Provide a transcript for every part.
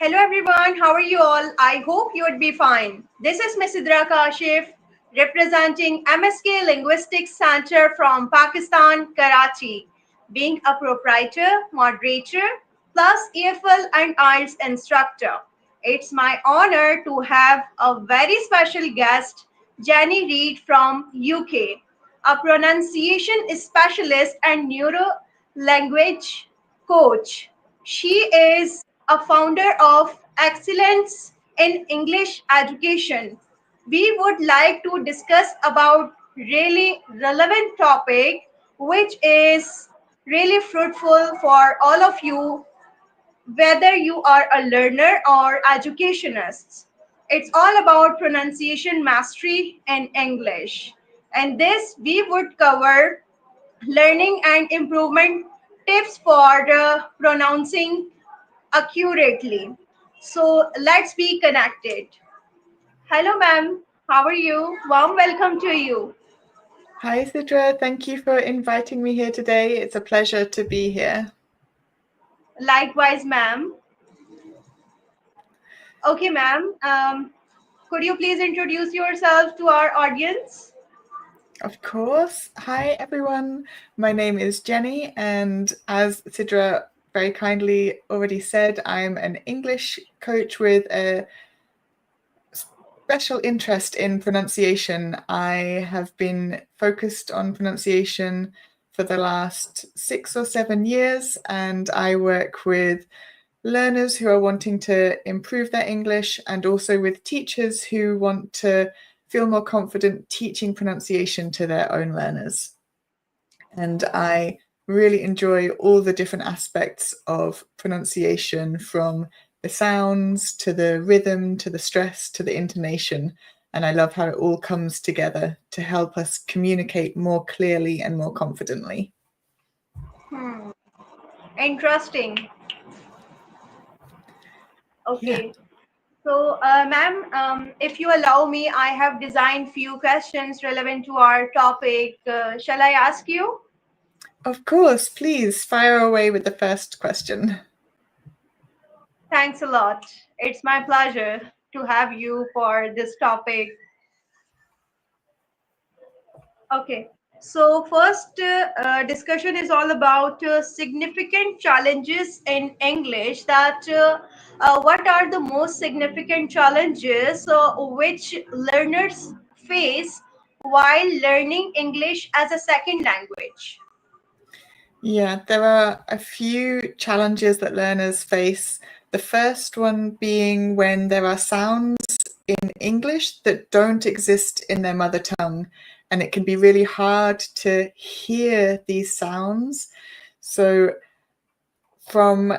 Hello everyone, how are you all? I hope you would be fine. This is Miss Sidra Kashif representing MSK Linguistics Center from Pakistan, Karachi, being a proprietor, moderator, plus EFL and IELTS instructor. It's my honor to have a very special guest, Jennie Reed from UK, a pronunciation specialist and neuro-language coach. She is a founder of Excellence in English Education. We would like to discuss about really relevant topic which is really fruitful for all of you, whether you are a learner or educationist. It's all about pronunciation mastery in English. And this we would cover learning and improvement tips for pronouncing accurately. So let's be connected. Hello, ma'am. How are you? Warm welcome to you. Hi, Sidra. Thank you for inviting me here today. It's a pleasure to be here. Likewise, ma'am. Okay, ma'am. Could you please introduce yourself to our audience? Of course. Hi, everyone. My name is Jenny, and as Sidra very kindly already said, I'm an English coach with a special interest in pronunciation. I have been focused on pronunciation for the last 6 or 7 years, and I work with learners who are wanting to improve their English and also with teachers who want to feel more confident teaching pronunciation to their own learners. And I really enjoy all the different aspects of pronunciation, from the sounds to the rhythm to the stress to the intonation. And I love how it all comes together to help us communicate more clearly and more confidently. Interesting. Okay. Yeah. So, ma'am, if you allow me, I have designed few questions relevant to our topic. Shall I ask you? Of course, please fire away with the first question. Thanks a lot. It's my pleasure to have you for this topic. Okay. So first discussion is all about significant challenges in English. What are the most significant challenges which learners face while learning English as a second language? Yeah, there are a few challenges that learners face. The first one being when there are sounds in English that don't exist in their mother tongue, and it can be really hard to hear these sounds. So from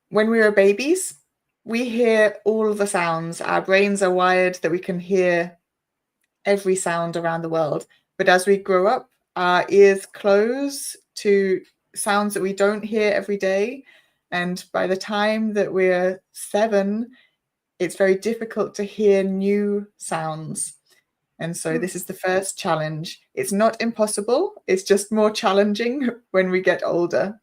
when we were babies, we hear all of the sounds. Our brains are wired that we can hear every sound around the world. But as we grow up, our ears close to sounds that we don't hear every day. And by the time that we're 7, it's very difficult to hear new sounds. And so this is the first challenge. It's not impossible, it's just more challenging when we get older.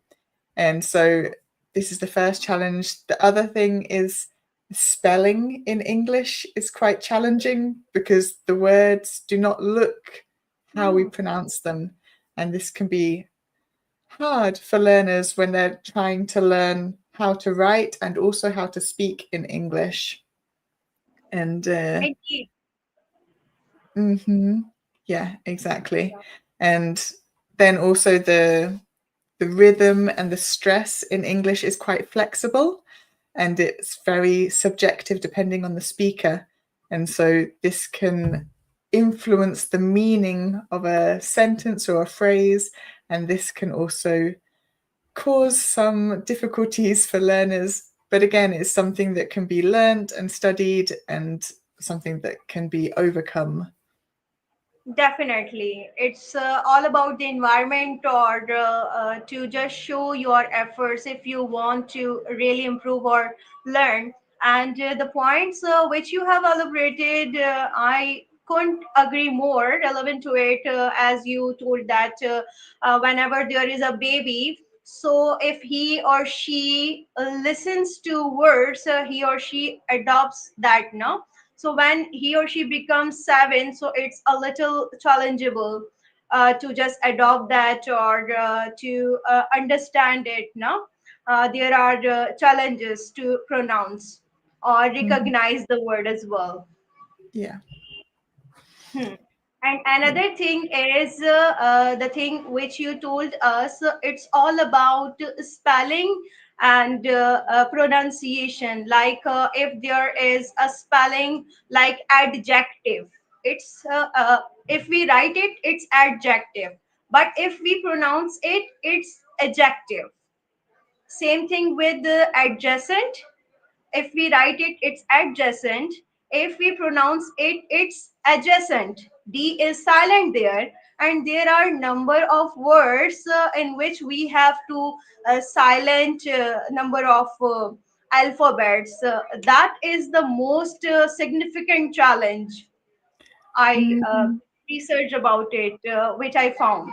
And so this is the first challenge. The other thing is spelling in English is quite challenging because the words do not look how we pronounce them. And this can be hard for learners when they're trying to learn how to write and also how to speak in English. And Indeed. yeah, exactly. And then also the rhythm and the stress in English is quite flexible, and it's very subjective depending on the speaker. And so this can influence the meaning of a sentence or a phrase, and this can also cause some difficulties for learners. But again, it's something that can be learned and studied and something that can be overcome. Definitely. It's all about the environment or to just show your efforts if you want to really improve or learn. And the points which you have elaborated, I couldn't agree more relevant to it, as you told that whenever there is a baby, So if he or she listens to words, he or she adopts that now. So when he or she becomes 7, so it's a little challengeable to just adopt that or to understand it now. There are challenges to pronounce or Mhm. recognize the word as well. Yeah. Hmm. And another thing is the thing which you told us, it's all about spelling and pronunciation. Like if there is a spelling like adjective, it's if we write it, it's adjective. But if we pronounce it, it's adjective. Same thing with the adjacent. If we write it, it's adjacent. If we pronounce it, it's adjacent. D is silent there. And there are number of words in which we have to silent number of alphabets. That is the most significant challenge. I Mhm. researched about it, which I found.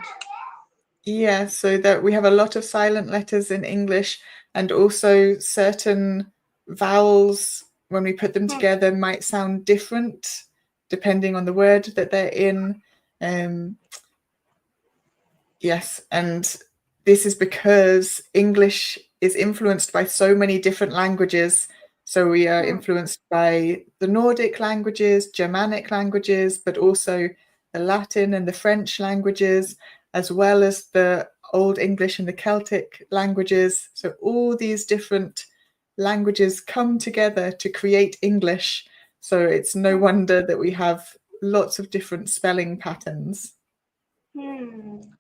Yeah, so that we have a lot of silent letters in English, and also certain vowels, when we put them Hmm, together, might sound different depending on the word that they're in. Um, yes, and this is because English is influenced by so many different languages. So we are hmm, influenced by the Nordic languages, Germanic languages, but also the Latin and the French languages, as well as the Old English and the Celtic languages. So all these different languages come together to create English. So it's no hmm. wonder that we have lots of different spelling patterns.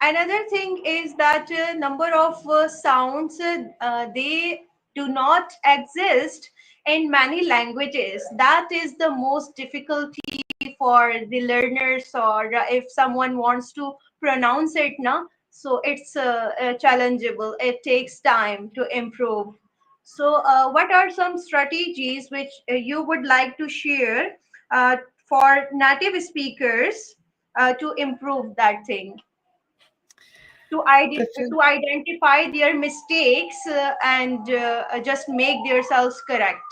Another thing is that number of sounds they do not exist in many languages. That is the most difficulty for the learners, or if someone wants to pronounce it now. So it's challengeable. It takes time to improve. So, what are some strategies which you would like to share for native speakers to improve that thing? to The to identify their mistakes and just make themselves correct.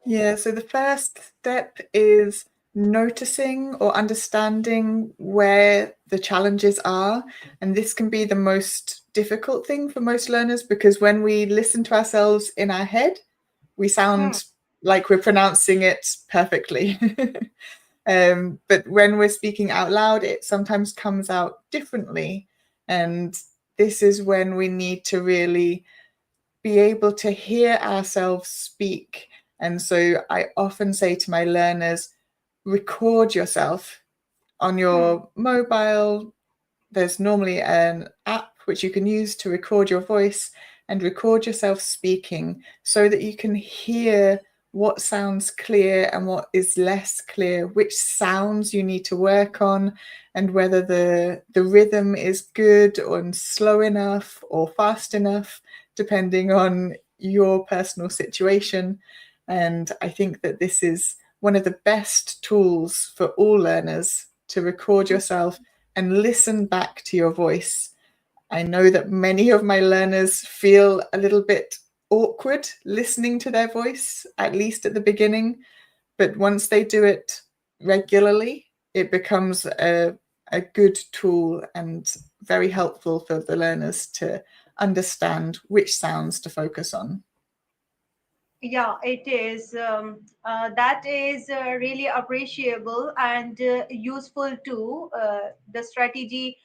Yeah, so the first step is noticing or understanding where the challenges are. And this can be the most difficult thing for most learners, because when we listen to ourselves in our head, we Hmm. sound like we're pronouncing it perfectly. But when we're speaking out loud, it sometimes comes out differently. And this is when we need to really be able to hear ourselves speak. And so I often say to my learners, record yourself on Hmm. your mobile. There's normally an app which you can use to record your voice and record yourself speaking, so that you can hear what sounds clear and what is less clear, which sounds you need to work on, and whether the rhythm is good or slow enough or fast enough, depending on your personal situation. And I think that this is one of the best tools for all learners, to record yourself and listen back to your voice. I know that many of my learners feel a little bit awkward listening to their voice, at least at the beginning, but once they do it regularly, it becomes a good tool and very helpful for the learners to understand which sounds to focus on. Yeah, it is. That is really appreciable and useful too. The strategy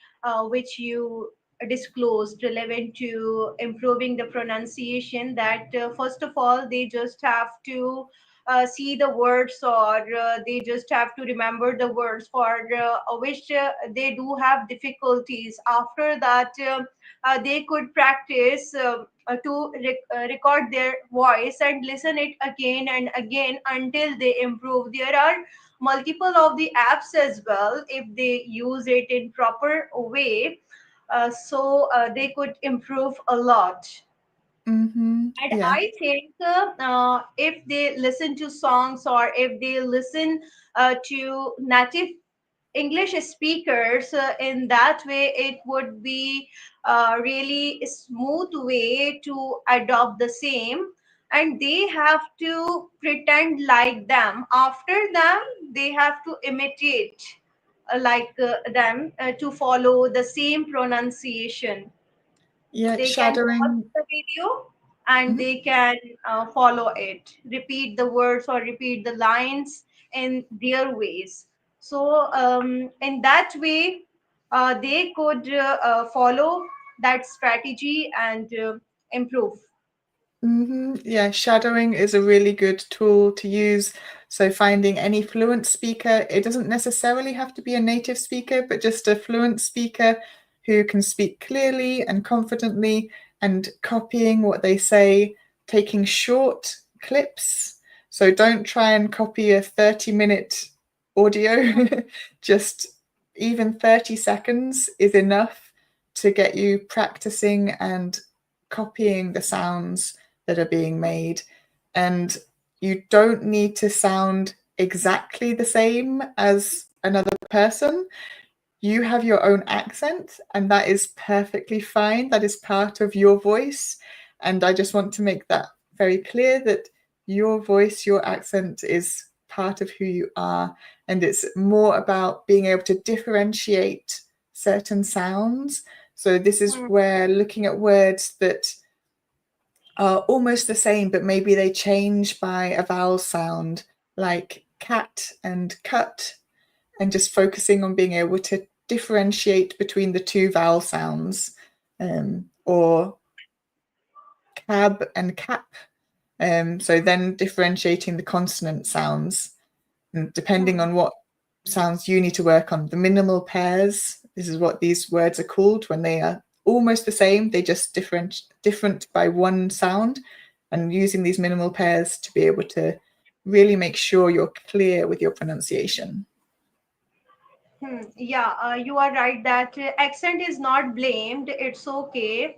which you disclosed relevant to improving the pronunciation, that first of all, they just have to see the words, or they just have to remember the words for which they do have difficulties. After that, they could practice to record their voice and listen it again and again until they improve. There are multiple of the apps as well if they use it in proper way, so they could improve a lot. Mm-hmm. And Yeah. I think if they listen to songs, or if they listen to native English speakers, in that way, it would be really smooth way to adopt the same, and they have to pretend like them. After them, they have to imitate like them to follow the same pronunciation. Yeah, They can watch shadowing. the video and Mhm. they can follow it, repeat the words or repeat the lines in their ways. So in that way, they could follow that strategy and improve. Yeah, shadowing is a really good tool to use. So finding any fluent speaker, it doesn't necessarily have to be a native speaker, but just a fluent speaker who can speak clearly and confidently, and copying what they say, taking short clips. So don't try and copy a 30-minute audio. Just even 30 seconds is enough to get you practicing and copying the sounds that are being made. And you don't need to sound exactly the same as another person. You have your own accent, and that is perfectly fine. That is part of your voice. And I just want to make that very clear, that your voice, your accent is part of who you are. And it's more about being able to differentiate certain sounds. So this is Hmm. where looking at words that are almost the same, but maybe they change by a vowel sound, like cat and cut, and just focusing on being able to differentiate between the two vowel sounds, or cab and cap. So then differentiating the consonant sounds, and depending Hmm. on what sounds you need to work on. The minimal pairs, this is what these words are called when they are almost the same, they just different by one sound, and using these minimal pairs to be able to really make sure you're clear with your pronunciation. Yeah, you are right that accent is not blamed. It's okay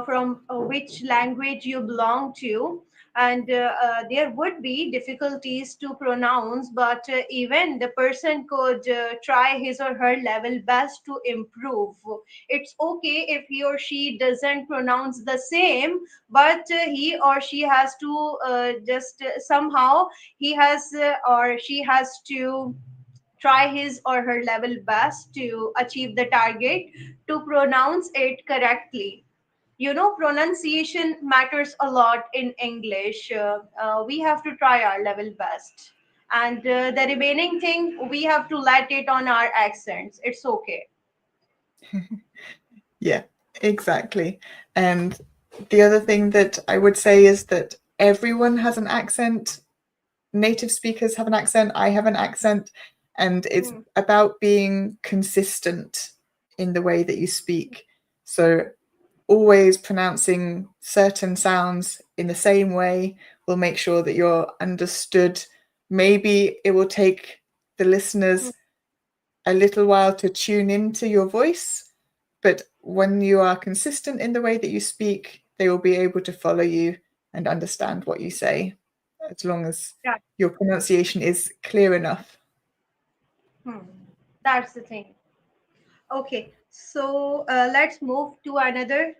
from which language you belong to. And there would be difficulties to pronounce, but even the person could try his or her level best to improve. It's okay if he or she doesn't pronounce the same, but he or she has to just somehow he has or she has to try his or her level best to achieve the target to pronounce it correctly. You know, pronunciation matters a lot in English. We have to try our level best. And the remaining thing, we have to let it on our accents. It's okay. Yeah, exactly. And the other thing that I would say is that everyone has an accent. Native speakers have an accent, I have an accent, and it's Hmm. about being consistent in the way that you speak. So always pronouncing certain sounds in the same way will make sure that you're understood. Maybe it will take the listeners a little while to tune into your voice, but when you are consistent in the way that you speak, they will be able to follow you and understand what you say, as long as Yeah. your pronunciation is clear enough. Hmm. That's the thing. Okay, so let's move to another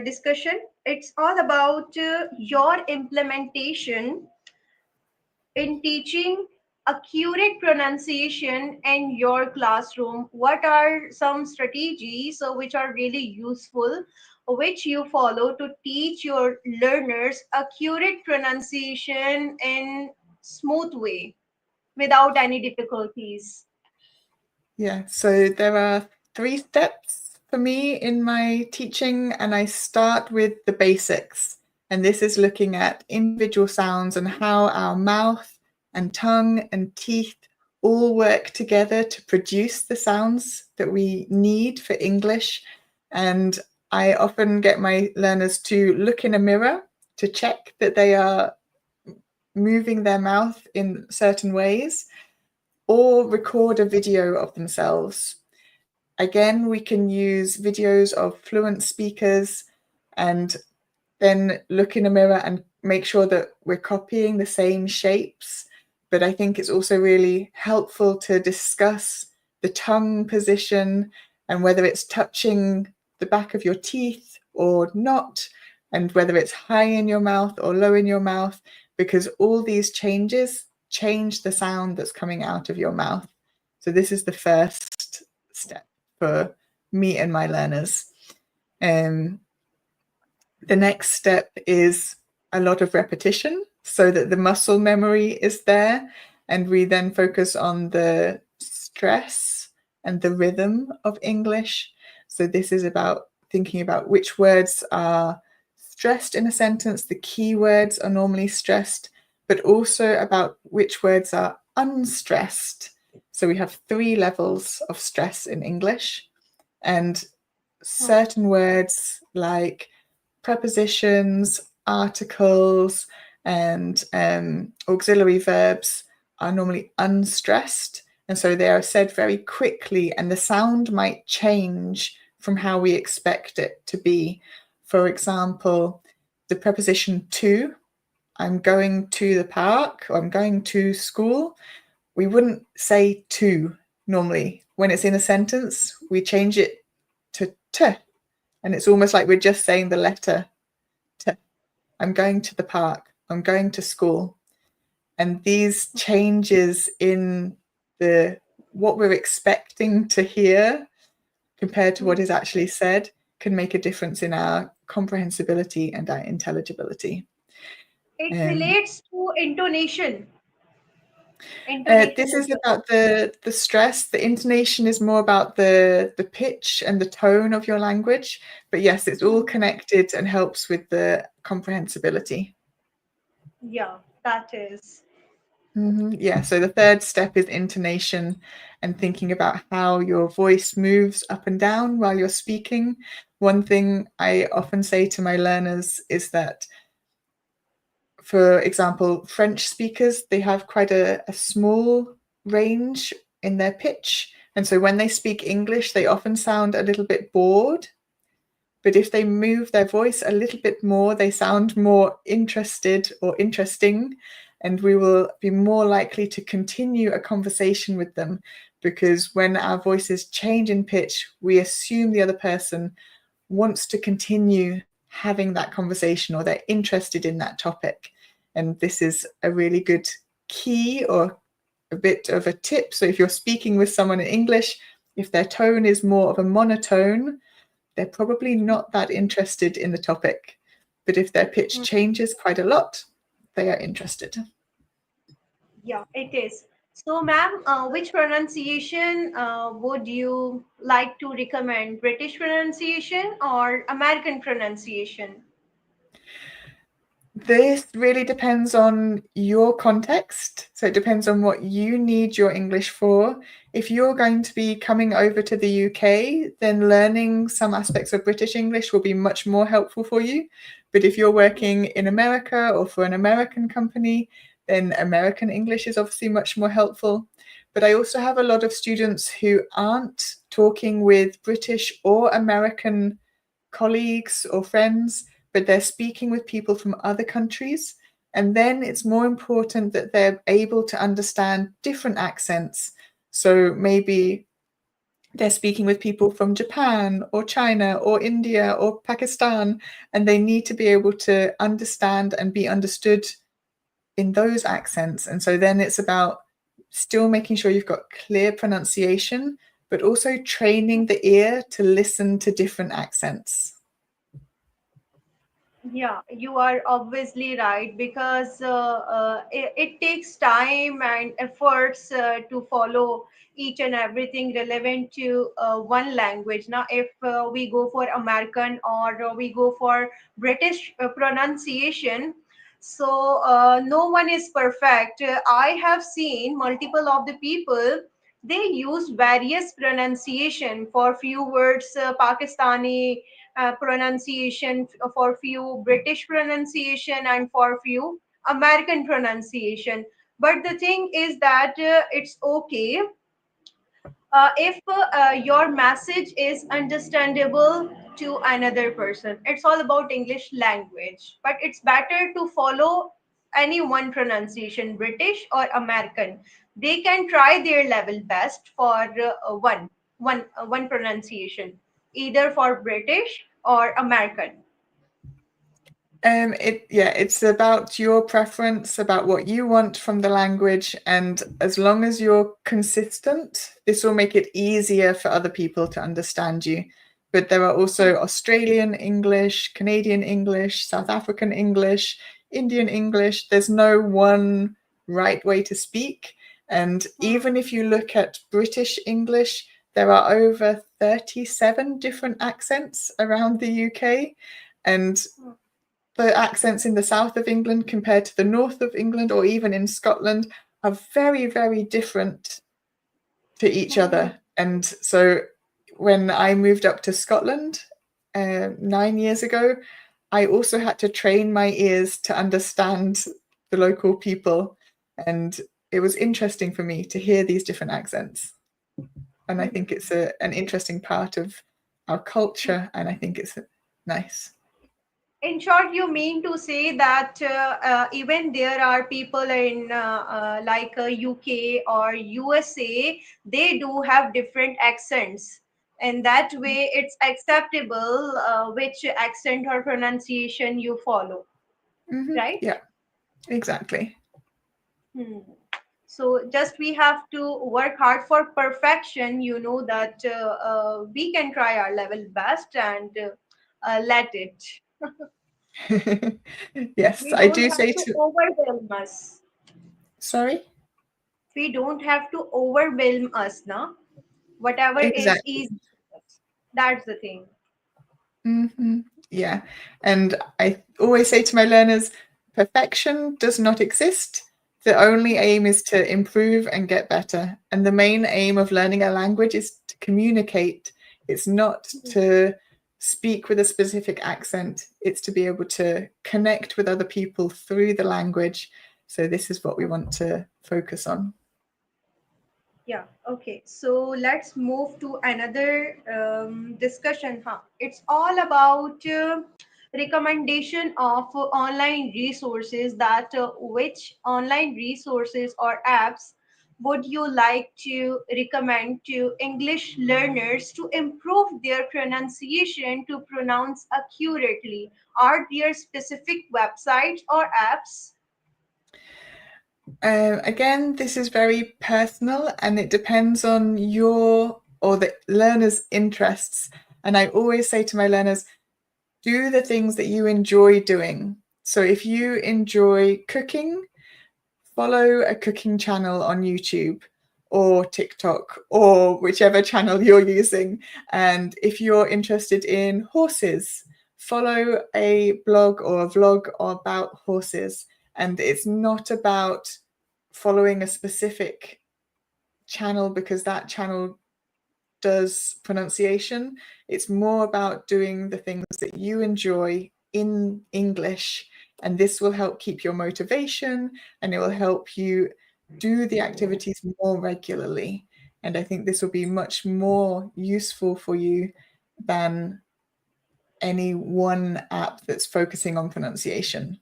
discussion. It's all about your implementation in teaching accurate pronunciation in your classroom. What are some strategies which are really useful, which you follow to teach your learners accurate pronunciation in smooth way without any difficulties? Yeah, so there are 3 steps for me in my teaching, and I start with the basics. And this is looking at individual sounds and how our mouth and tongue and teeth all work together to produce the sounds that we need for English. And I often get my learners to look in a mirror to check that they are moving their mouth in certain ways, or record a video of themselves. Again, we can use videos of fluent speakers, and then look in a mirror and make sure that we're copying the same shapes. But I think it's also really helpful to discuss the tongue position, and whether it's touching the back of your teeth or not, and whether it's high in your mouth or low in your mouth, because all these changes change the sound that's coming out of your mouth. So this is the first step for me and my learners. The next step is a lot of repetition so that the muscle memory is there, and we then focus on the stress and the rhythm of English. So this is about thinking about which words are stressed in a sentence, the key words are normally stressed, but also about which words are unstressed. So we have 3 levels of stress in English, and certain words like prepositions, articles, and auxiliary verbs are normally unstressed. And so they are said very quickly, and the sound might change from how we expect it to be. For example, the preposition to, I'm going to the park, or I'm going to school, we wouldn't say to normally. When it's in a sentence, we change it to t, and it's almost like we're just saying the letter t. I'm going to the park, I'm going to school. And these changes in the what we're expecting to hear compared to what is actually said can make a difference in our comprehensibility and our intelligibility. It relates to intonation. This Intonation is as well. about the stress. The intonation is more about the pitch and the tone of your language. But yes, it's all connected and helps with the comprehensibility. Yeah, that is. Yeah, so the third step is intonation and thinking about how your voice moves up and down while you're speaking. One thing I often say to my learners is that, for example, French speakers, they have quite a small range in their pitch. And so when they speak English, they often sound a little bit bored. But if they move their voice a little bit more, they sound more interested or interesting. And we will be more likely to continue a conversation with them, because when our voices change in pitch, we assume the other person wants to continue having that conversation, or they're interested in that topic. And this is a really good key or a bit of a tip. So if you're speaking with someone in English, if their tone is more of a monotone, they're probably not that interested in the topic. But if their pitch changes quite a lot, they are interested. Yeah, it is. So, ma'am, which pronunciation would you like to recommend? British pronunciation or American pronunciation? This really depends on your context. So it depends on what you need your English for. If you're going to be coming over to the UK, then learning some aspects of British English will be much more helpful for you. But if you're working in America or for an American company, then American English is obviously much more helpful. But I also have a lot of students who aren't talking with British or American colleagues or friends, but they're speaking with people from other countries. And then it's more important that they're able to understand different accents. So maybe they're speaking with people from Japan or China or India or Pakistan, and they need to be able to understand and be understood in those accents. And so then it's about still making sure you've got clear pronunciation, but also training the ear to listen to different accents. Yeah, you are obviously right, because it takes time and efforts to follow each and everything relevant to one language. Now, if we go for American or we go for British pronunciation, so no one is perfect. I have seen multiple of the people, they use various pronunciation for few words, Pakistani pronunciation, for few British pronunciation, and for few American pronunciation. But the thing is that it's okay if your message is understandable to another person. It's all about English language, but it's better to follow any one pronunciation, British or American. They can try their level best for one pronunciation, either for British or American. It's about your preference, about what you want from the language, and as long as you're consistent, this will make it easier for other people to understand you. But there are also Australian English, Canadian English, South African English, Indian English. There's no one right way to speak. And even if you look at British English, there are over 37 different accents around the UK. And the accents in the south of England compared to the north of England or even in Scotland are very, very different to each other. And so when I moved up to Scotland 9 years ago, I also had to train my ears to understand the local people. And it was interesting for me to hear these different accents. And I think it's an interesting part of our culture, and I think it's nice. In short, you mean to say that even there are people in like UK or USA, they do have different accents. And that way, it's acceptable which accent or pronunciation you follow, right? Yeah, exactly. Hmm. So just we have to work hard for perfection. You know that we can try our level best and let it. Yes, We I don't do have say to to. overwhelm us. Sorry? We don't have to overwhelm us now. Whatever is Exactly. easy to us. That's the thing. Yeah. And I always say to my learners, perfection does not exist. The only aim is to improve and get better. And the main aim of learning a language is to communicate. It's not to speak with a specific accent, it's to be able to connect with other people through the language. So, this is what we want to focus on. Yeah, okay. So let's move to another discussion. Huh? It's all about recommendation of online resources that which online resources or apps would you like to recommend to English learners to improve their pronunciation to pronounce accurately? Are there specific websites or apps? Again, this is very personal and it depends on your or the learner's interests. And I always say to my learners, do the things that you enjoy doing. So if you enjoy cooking, follow a cooking channel on YouTube or TikTok or whichever channel you're using. And if you're interested in horses, follow a blog or a vlog about horses. And it's not about following a specific channel because that channel does pronunciation. It's more about doing the things that you enjoy in English, and this will help keep your motivation and it will help you do the activities more regularly. And I think this will be much more useful for you than any one app that's focusing on pronunciation.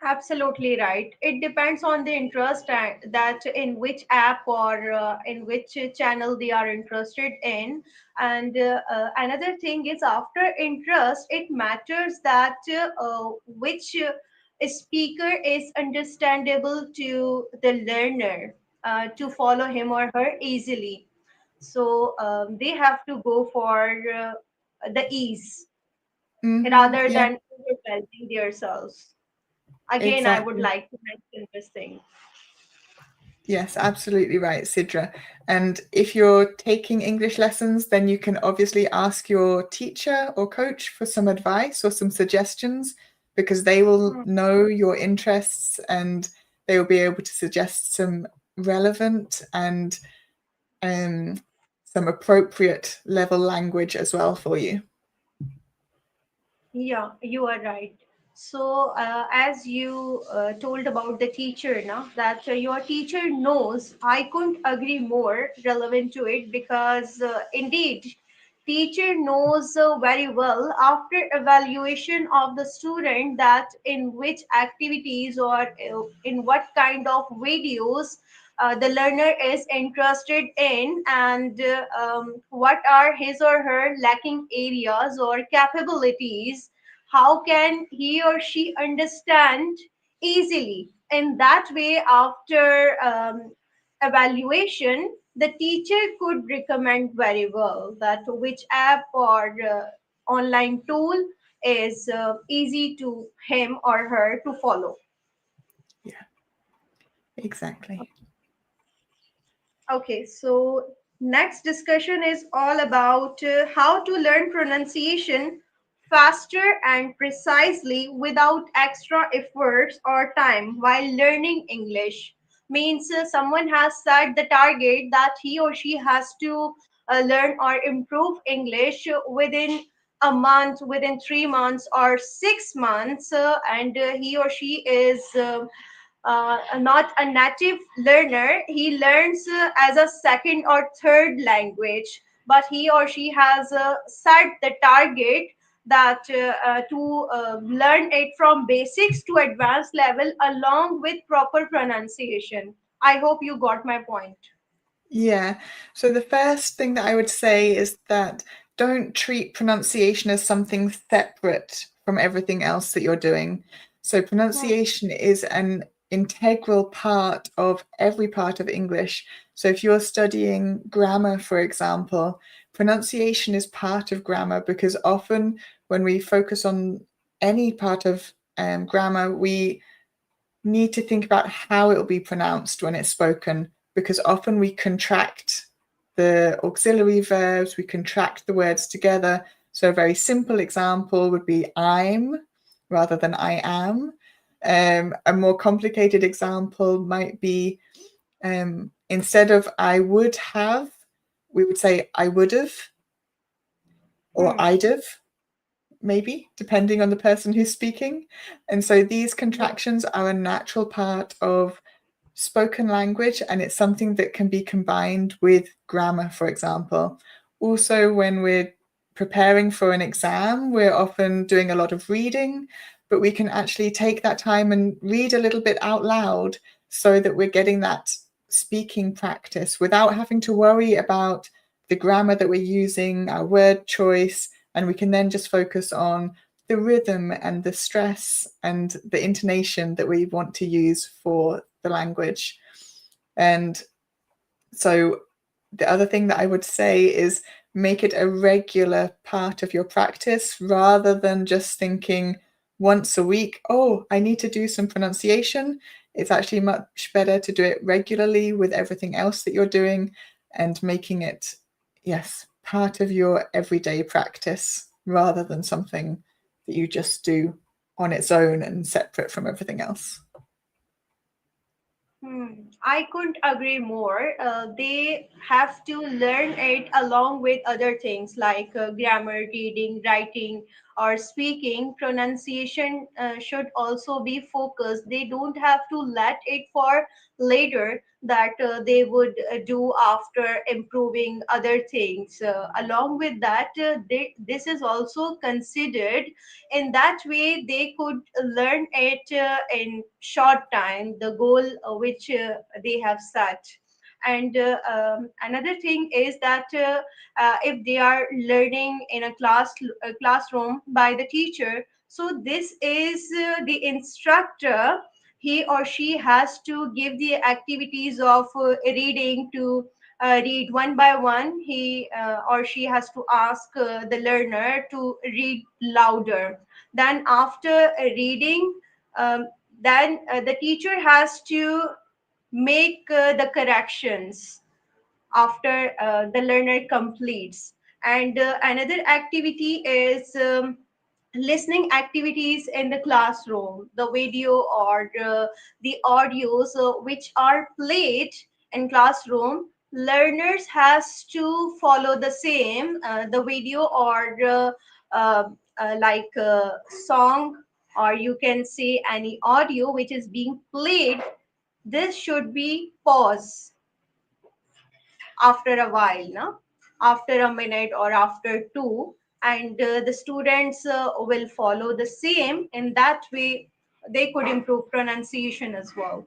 Absolutely right. It depends on the interest that in which app or in which channel they are interested in. And another thing is after interest, it matters that which speaker is understandable to the learner to follow him or her easily. So they have to go for the ease rather Yeah, than overwhelming themselves. Again, I would exactly. like to mention this thing. Yes, absolutely right, Sidra. And if you're taking English lessons, then you can obviously ask your teacher or coach for some advice or some suggestions because they will know your interests and they will be able to suggest some relevant and some appropriate level language as well for you. Yeah, you are right. So, as you told about the teacher, now that your teacher knows, I couldn't agree more relevant to it because indeed teacher knows very well after evaluation of the student that in which activities or in what kind of videos the learner is interested in, and what are his or her lacking areas or capabilities, how can he or she understand easily. In that way, after evaluation, the teacher could recommend very well that which app or online tool is easy to him or her to follow. Yeah, exactly. Okay, so next discussion is all about how to learn pronunciation faster and precisely without extra efforts or time while learning English. Means someone has set the target that he or she has to learn or improve English within a month, within 3 months or 6 months, and he or she is not a native learner. He learns as a second or third language, but he or she has set the target that to learn it from basics to advanced level along with proper pronunciation. I hope you got my point. Yeah. So the first thing that I would say is that don't treat pronunciation as something separate from everything else that you're doing. So Hmm. pronunciation is an integral part of every part of English. So if you're studying grammar, for example, pronunciation is part of grammar because often when we focus on any part of grammar, we need to think about how it will be pronounced when it's spoken, because often we contract the auxiliary verbs, we contract the words together. So a very simple example would be I'm rather than I am. A more complicated example might be instead of I would have, we would say I would have or Hmm. I'd have, maybe, depending on the person who's speaking. And so these Yeah. contractions are a natural part of spoken language, and it's something that can be combined with grammar, for example. Also, when we're preparing for an exam, we're often doing a lot of reading, but we can actually take that time and read a little bit out loud so that we're getting that speaking practice without having to worry about the grammar that we're using, our word choice, and we can then just focus on the rhythm and the stress and the intonation that we want to use for the language. And so the other thing that I would say is make it a regular part of your practice rather than just thinking once a week, oh, I need to do some pronunciation. It's actually much better to do it regularly with everything else that you're doing and making it, yes, part of your everyday practice rather than something that you just do on its own and separate from everything else. Hmm. I couldn't agree more. They have to learn it along with other things like grammar, reading, writing, or speaking. Pronunciation should also be focused. They don't have to let it for later that they would do after improving other things. Along with that, this is also considered. In that way they could learn it in short time, the goal which they have set. And another thing is that if they are learning in a classroom by the teacher, so this is the instructor, he or she has to give the activities of reading to read one by one. He or she has to ask the learner to read louder. Then after reading, um, then the teacher has to make the corrections after the learner completes. And another activity is listening activities in the classroom, the video or the audios which are played in classroom. Learners has to follow the same the video or uh, like song, or you can say any audio which is being played. This should be pause after a while, no? after a minute or after two, and the students will follow the same. In that way, they could improve pronunciation as well.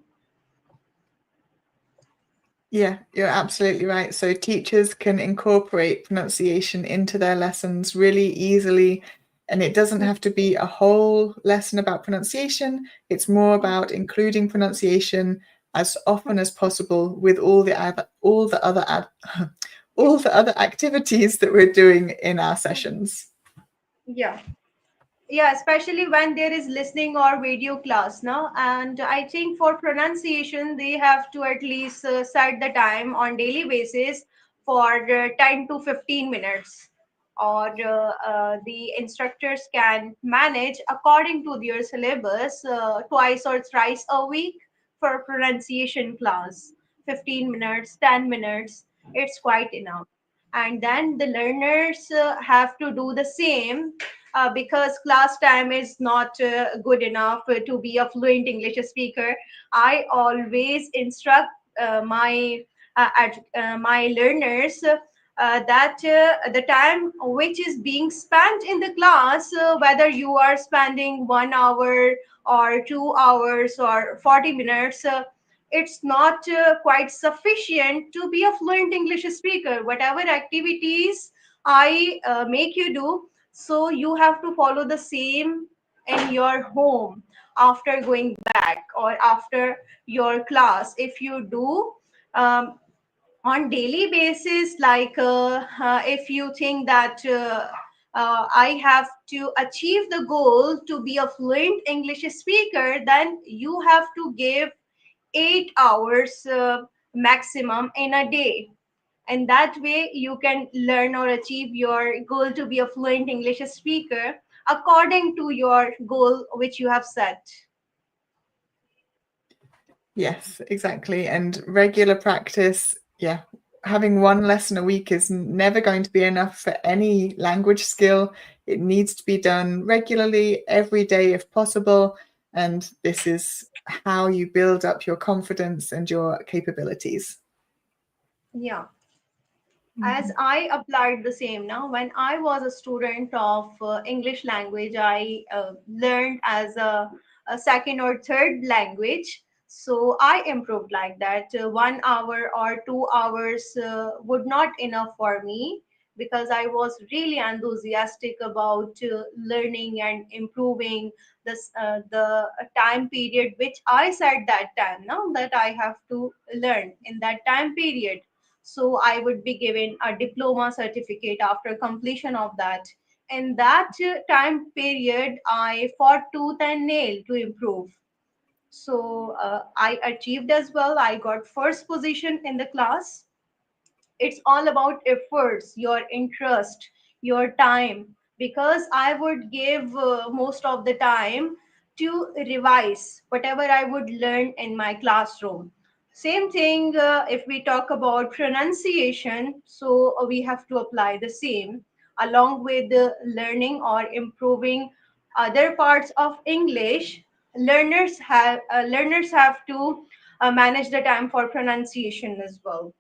Yeah, you're absolutely right. So teachers can incorporate pronunciation into their lessons really easily. And it doesn't have to be a whole lesson about pronunciation. It's more about including pronunciation as often as possible with all the other activities that we're doing in our sessions. Yeah. Yeah, especially when there is listening or video class now. And I think for pronunciation, they have to at least set the time on daily basis for 10 to 15 minutes. Or the instructors can manage according to their syllabus twice or thrice a week for pronunciation class. 15 minutes, 10 minutes, it's quite enough. And then the learners have to do the same, because class time is not good enough to be a fluent English speaker. I always instruct my learners that the time which is being spent in the class, whether you are spending 1 hour or 2 hours or 40 minutes, it's not quite sufficient to be a fluent English speaker. Whatever activities I make you do, so you have to follow the same in your home after going back or after your class. If you do um, on daily basis, like if you think that I have to achieve the goal to be a fluent English speaker, then you have to give 8 hours maximum in a day, and that way you can learn or achieve your goal to be a fluent English speaker according to your goal which you have set. Yes, exactly. And regular practice, yeah, having one lesson a week is never going to be enough for any language skill. It needs to be done regularly, every day if possible. And this is how you build up your confidence and your capabilities. Yeah, as Mhm. I applied the same now. When I was a student of English language, I learned as a second or third language. So I improved like that. 1 hour or 2 hours would not enough for me, because I was really enthusiastic about learning and improving the time period which I set that time. Now that I have to learn in that time period, so I would be given a diploma certificate after completion of that. In that time period, I fought tooth and nail to improve. So I achieved as well. I got first position in the class. It's all about efforts, your interest, your time, because I would give most of the time to revise whatever I would learn in my classroom. Same thing if we talk about pronunciation, so we have to apply the same along with the learning or improving other parts of English. Learners have to manage the time for pronunciation as well.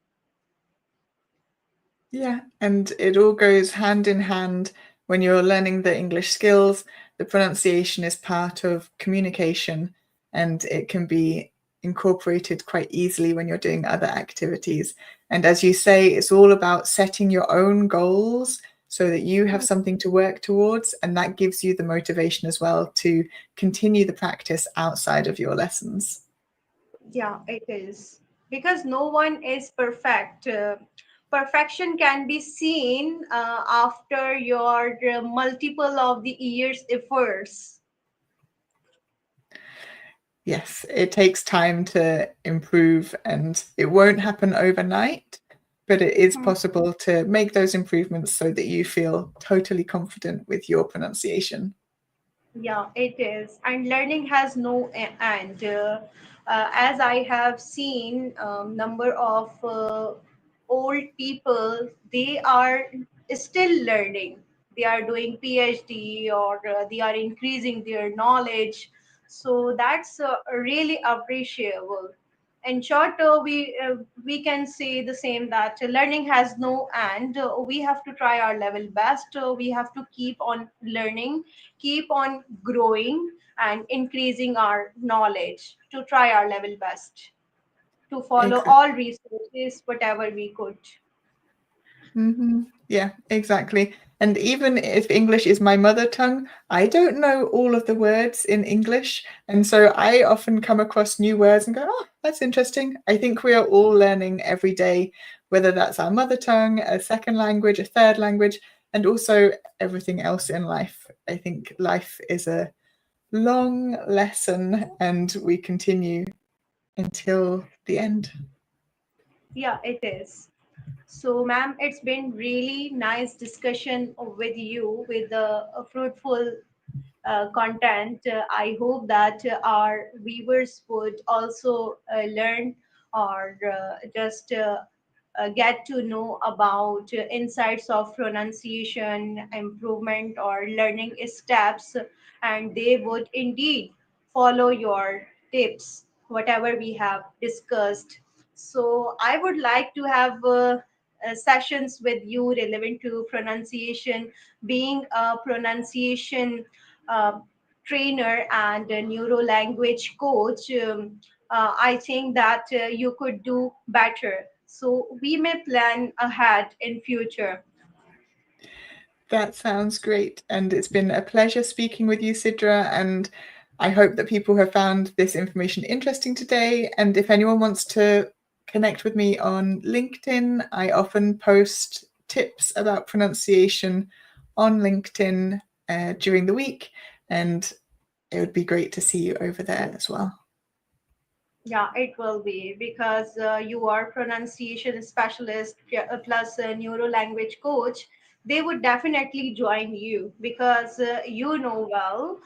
Yeah, and it all goes hand in hand when you're learning the English skills. The pronunciation is part of communication and it can be incorporated quite easily when you're doing other activities. And as you say, it's all about setting your own goals so that you have something to work towards, and that gives you the motivation as well to continue the practice outside of your lessons. Yeah, it is. Because no one is perfect. Perfection can be seen after your multiple of the years' efforts. Yes, it takes time to improve and it won't happen overnight, but it is Hmm. possible to make those improvements so that you feel totally confident with your pronunciation. Yeah, it is. And learning has no end. As I have seen, number of old people, they are still learning. They are doing PhD, or they are increasing their knowledge. So that's really appreciable. In short, we can say the same, that learning has no end. We have to try our level best. We have to keep on learning, keep on growing, and increasing our knowledge to try our level best to follow Exactly. all resources, whatever we could. Yeah, exactly. And even if English is my mother tongue, I don't know all of the words in English. And so I often come across new words and go, oh, that's interesting. I think we are all learning every day, whether that's our mother tongue, a second language, a third language, and also everything else in life. I think life is a long lesson and we continue until the end. Yeah, it is. So, ma'am, it's been really nice discussion with you with a fruitful content. I hope that our viewers would also learn or just get to know about insights of pronunciation improvement or learning steps, and they would indeed follow your tips, whatever we have discussed. So, I would like to have sessions with you relevant to pronunciation, being a pronunciation uh, trainer and a Neurolanguage coach. I think that you could do better. So we may plan ahead in future. That sounds great. And it's been a pleasure speaking with you, Sidra. And I hope that people have found this information interesting today. And if anyone wants to connect with me on LinkedIn, I often post tips about pronunciation on LinkedIn during the week. And it would be great to see you over there as well. Yeah, it will be, because you are pronunciation specialist plus a neuro language coach. They would definitely join you, because you know well,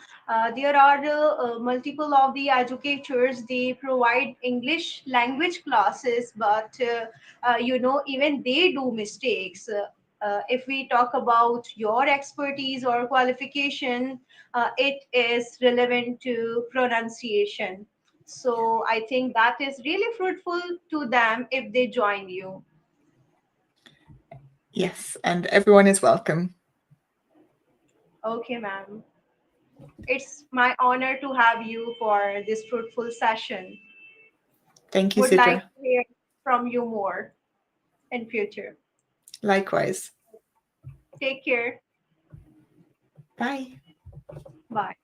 there are multiple of the educators. They provide English language classes, but even they do mistakes. If we talk about your expertise or qualification, it is relevant to pronunciation. So I think that is really fruitful to them if they join you. Yes, and everyone is welcome. Okay, ma'am. It's my honor to have you for this fruitful session. Thank you, Would like Sidra. to hear from you more in future. Likewise. Take care. Bye. Bye.